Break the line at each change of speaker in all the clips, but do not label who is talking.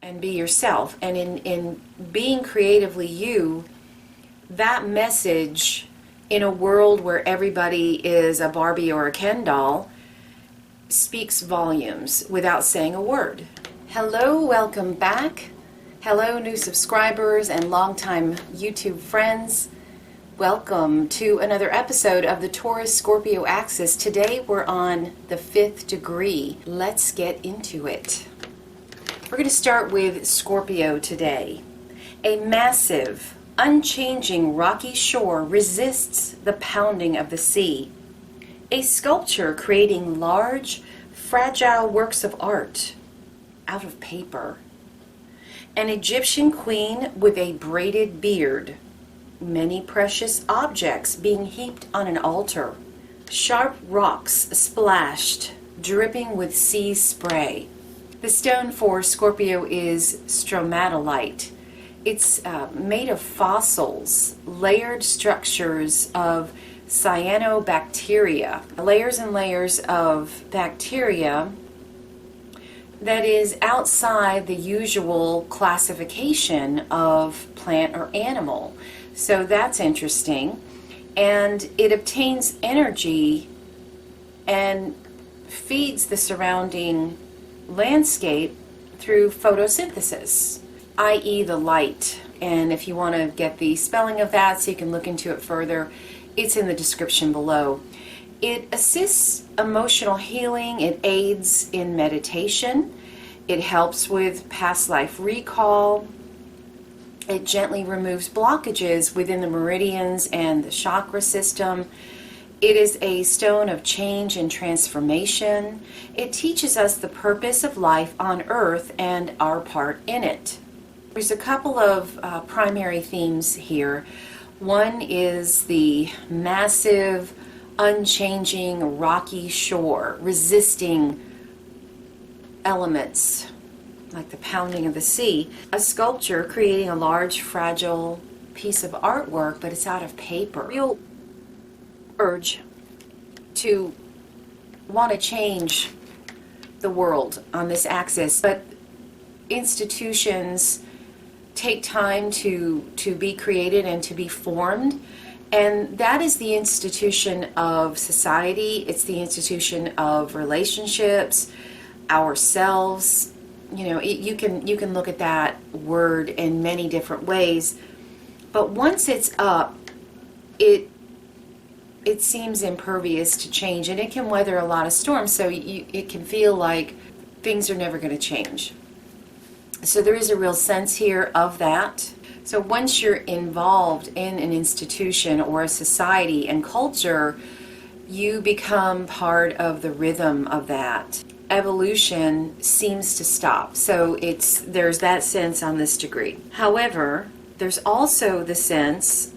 and be yourself. And in being creatively you, that message in a world where everybody is a Barbie or a Ken doll speaks volumes without saying a word. Hello, welcome back. Hello, new subscribers and longtime YouTube friends. Welcome to another episode of the Taurus Scorpio axis. Today we're on the 5th degree. Let's get into it. We're going to start with Scorpio today. A massive, unchanging rocky shore resists the pounding of the sea. A sculpture creating large, fragile works of art out of paper. An Egyptian queen with a braided beard. Many precious objects being heaped on an altar. Sharp rocks splashed, dripping with sea spray. The stone for Scorpio is Stromatolite. It's made of fossils, layered structures of cyanobacteria. Layers and layers of bacteria that is outside the usual classification of plant or animal. So that's interesting. And it obtains energy and feeds the surrounding landscape through photosynthesis, i.e. the light. And if you want to get the spelling of that so you can look into it further, it's in the description below. It assists emotional healing, it aids in meditation, it helps with past life recall, it gently removes blockages within the meridians and the chakra system. It is a stone of change and transformation. It teaches us the purpose of life on Earth and our part in it. There's a couple of primary themes here. One is the massive, unchanging, rocky shore, resisting elements like the pounding of the sea. A sculpture creating a large, fragile piece of artwork, but it's out of paper. Real urge to want to change the world on this axis, but institutions take time to be created and to be formed, and that is the institution of society. It's the institution of relationships, ourselves. You know, you can look at that word in many different ways, but once it's up, it seems impervious to change, and it can weather a lot of storms, so it can feel like things are never going to change. So there is a real sense here of that. So once you're involved in an institution or a society and culture, you become part of the rhythm of that. Evolution seems to stop. So there's that sense on this degree. However, there's also the sense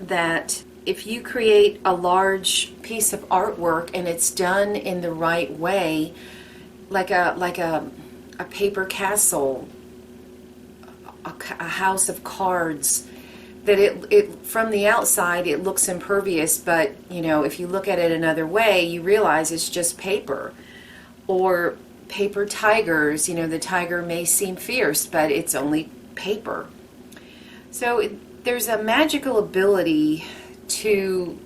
that if you create a large piece of artwork and it's done in the right way, like a paper castle, a house of cards, that it from the outside it looks impervious, but if you look at it another way, you realize it's just paper. Or paper tigers, the tiger may seem fierce, but it's only paper. So there's a magical ability to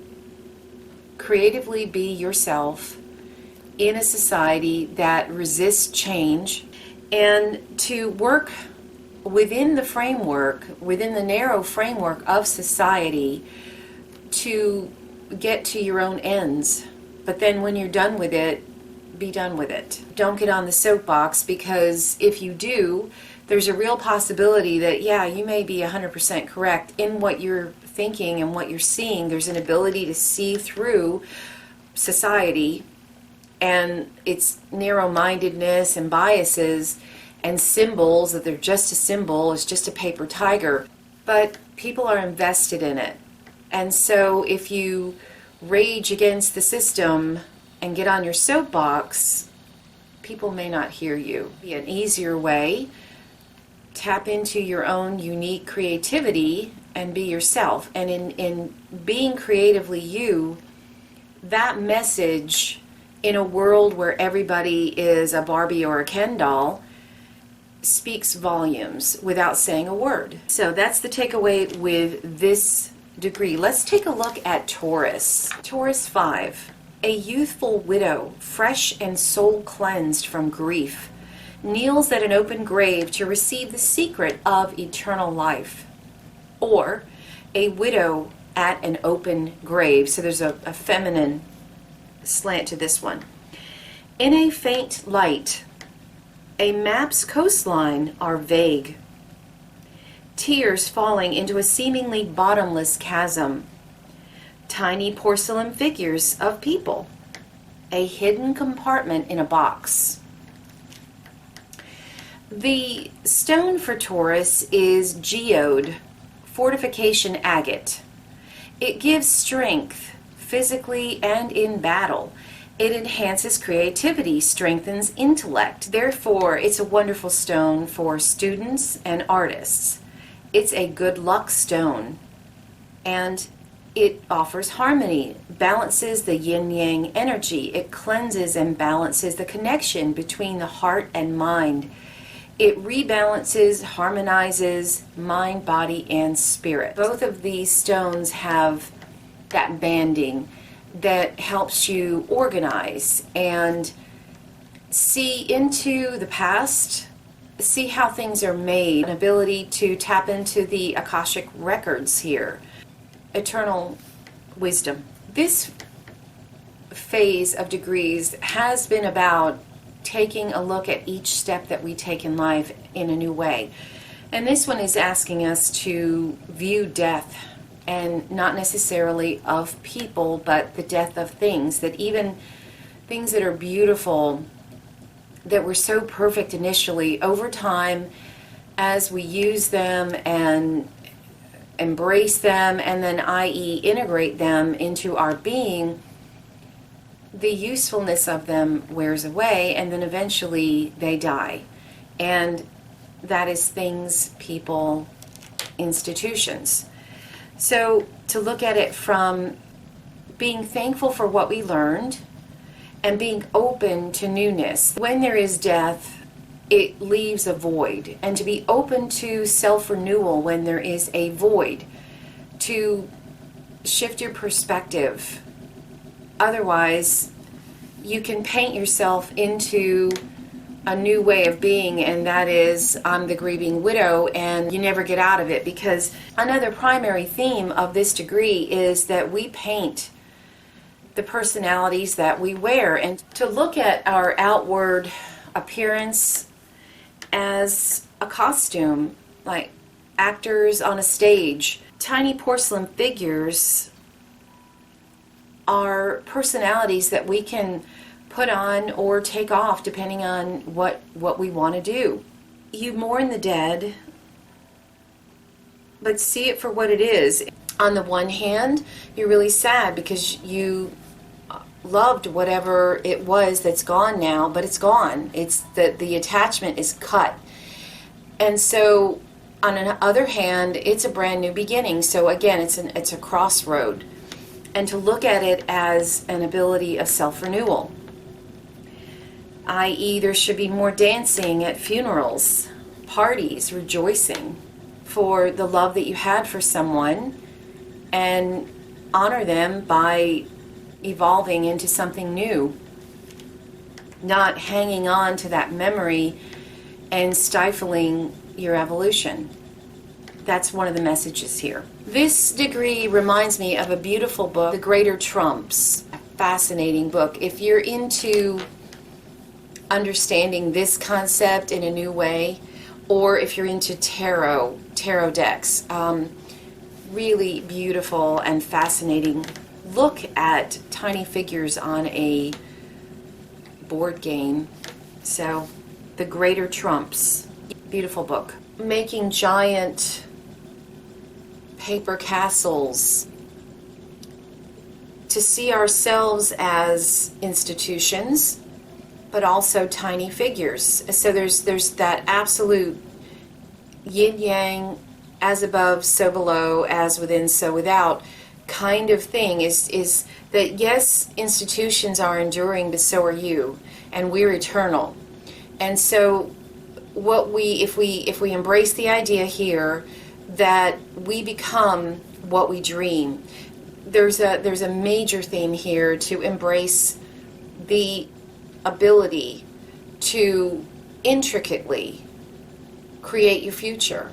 creatively be yourself in a society that resists change, and to work within the narrow framework of society to get to your own ends. But then when you're done with it, be done with it. Don't get on the soapbox, because if you do, there's a real possibility that, you may be 100% correct in what you're thinking and what you're seeing. There's an ability to see through society and its narrow-mindedness and biases and symbols, that they're just a symbol, it's just a paper tiger. But people are invested in it. And so if you rage against the system and get on your soapbox, people may not hear you. Be an easier way, tap into your own unique creativity and be yourself. And in being creatively you, that message in a world where everybody is a Barbie or a Ken doll speaks volumes without saying a word. So that's the takeaway with this degree. Let's take a look at Taurus. Taurus 5. A youthful widow, fresh and soul cleansed from grief, kneels at an open grave to receive the secret of eternal life. Or, a widow at an open grave. So there's a feminine slant to this one. In a faint light, a map's coastline are vague. Tears falling into a seemingly bottomless chasm. Tiny porcelain figures of people. A hidden compartment in a box. The stone for Taurus is Geode Fortification Agate. It gives strength physically and in battle. It enhances creativity, strengthens intellect. Therefore, it's a wonderful stone for students and artists. It's a good luck stone, and it offers harmony, balances the yin-yang energy. It cleanses and balances the connection between the heart and mind. It rebalances, harmonizes mind, body, and spirit. Both of these stones have that banding that helps you organize and see into the past, see how things are made, an ability to tap into the Akashic records here, eternal wisdom. This phase of degrees has been about taking a look at each step that we take in life in a new way. And this one is asking us to view death, and not necessarily of people, but the death of things, that even things that are beautiful, that were so perfect initially, over time, as we use them and embrace them, and then i.e. integrate them into our being, the usefulness of them wears away, and then eventually they die. And that is things, people, institutions. So to look at it from being thankful for what we learned and being open to newness. When there is death, it leaves a void. And to be open to self-renewal when there is a void, to shift your perspective. Otherwise, you can paint yourself into a new way of being, and that is, I'm the grieving widow, and you never get out of it. Because another primary theme of this degree is that we paint the personalities that we wear, and to look at our outward appearance as a costume, like actors on a stage. Tiny porcelain figures are personalities that we can put on or take off depending on what we want to do. You mourn the dead, but see it for what it is. On the one hand, you're really sad because you loved whatever it was that's gone now, but it's gone. It's that the attachment is cut. And so on the other hand, it's a brand new beginning. So again, it's a crossroad. And to look at it as an ability of self-renewal, i.e. there should be more dancing at funerals, parties, rejoicing for the love that you had for someone, and honor them by evolving into something new, not hanging on to that memory and stifling your evolution. That's one of the messages here. This degree reminds me of a beautiful book, The Greater Trumps, a fascinating book. If you're into understanding this concept in a new way, or if you're into tarot decks, really beautiful and fascinating look at tiny figures on a board game. So, The Greater Trumps, beautiful book. Making giant paper castles, to see ourselves as institutions, but also tiny figures. So there's that absolute yin-yang, as above, so below, as within, so without kind of thing, is that yes, institutions are enduring, but so are you, and we're eternal. And so if we embrace the idea here that we become what we dream, there's a major theme here to embrace the ability to intricately create your future.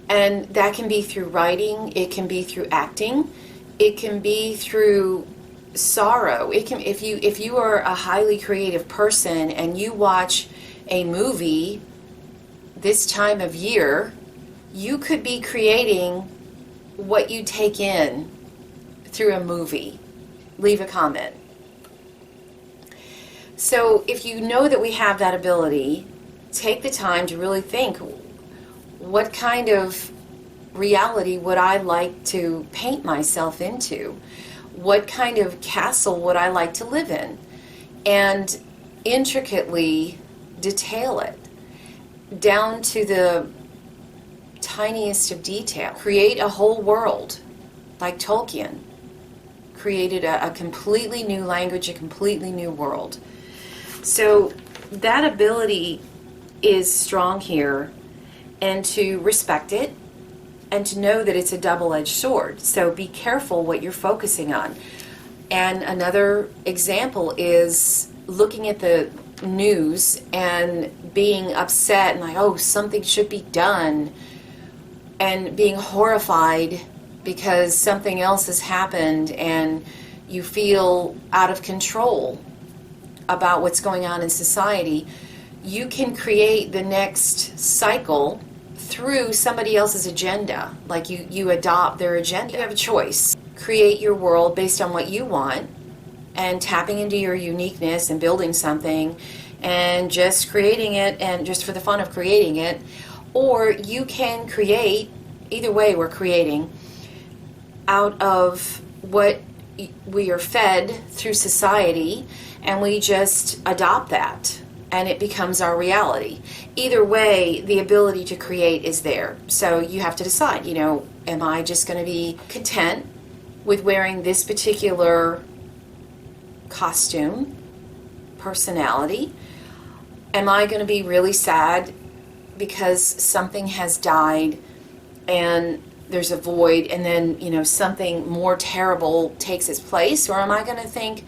And that can be through writing, it can be through acting, it can be through sorrow. It can, if you are a highly creative person and you watch a movie this time of year, you could be creating what you take in through a movie. Leave a comment. So if you know that we have that ability, take the time to really think, what kind of reality would I like to paint myself into? What kind of castle would I like to live in? And intricately detail it down to the tiniest of detail. Create a whole world like Tolkien created a completely new language, a completely new world. So that ability is strong here, and to respect it and to know that it's a double-edged sword. So be careful what you're focusing on. And another example is looking at the news and being upset and like, oh, something should be done, and being horrified because something else has happened and you feel out of control about what's going on in society. You can create the next cycle through somebody else's agenda. Like you adopt their agenda. You have a choice. Create your world based on what you want and tapping into your uniqueness and building something and just creating it and just for the fun of creating it. Or you can create, either way we're creating, out of what we are fed through society, and we just adopt that and it becomes our reality. Either way, the ability to create is there. So you have to decide, am I just going to be content with wearing this particular costume, personality? Am I going to be really sad because something has died and there's a void, and then something more terrible takes its place? Or am I going to think,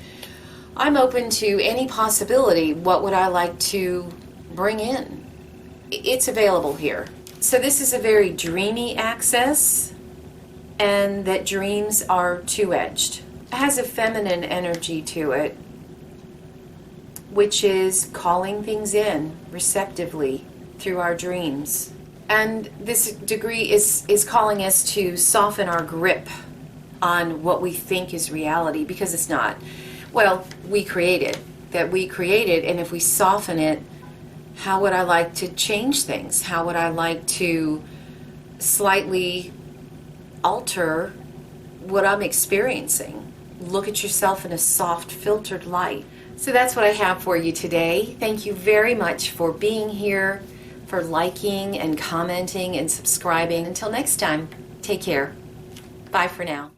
I'm open to any possibility, what would I like to bring in? It's available here. So this is a very dreamy access, and that dreams are two-edged. It has a feminine energy to it, which is calling things in receptively through our dreams. And this degree is calling us to soften our grip on what we think is reality, because it's not. Well, we created, and if we soften it, how would I like to change things? How would I like to slightly alter what I'm experiencing? Look at yourself in a soft, filtered light. So that's what I have for you today. Thank you very much for being here, for liking and commenting and subscribing. Until next time, take care. Bye for now.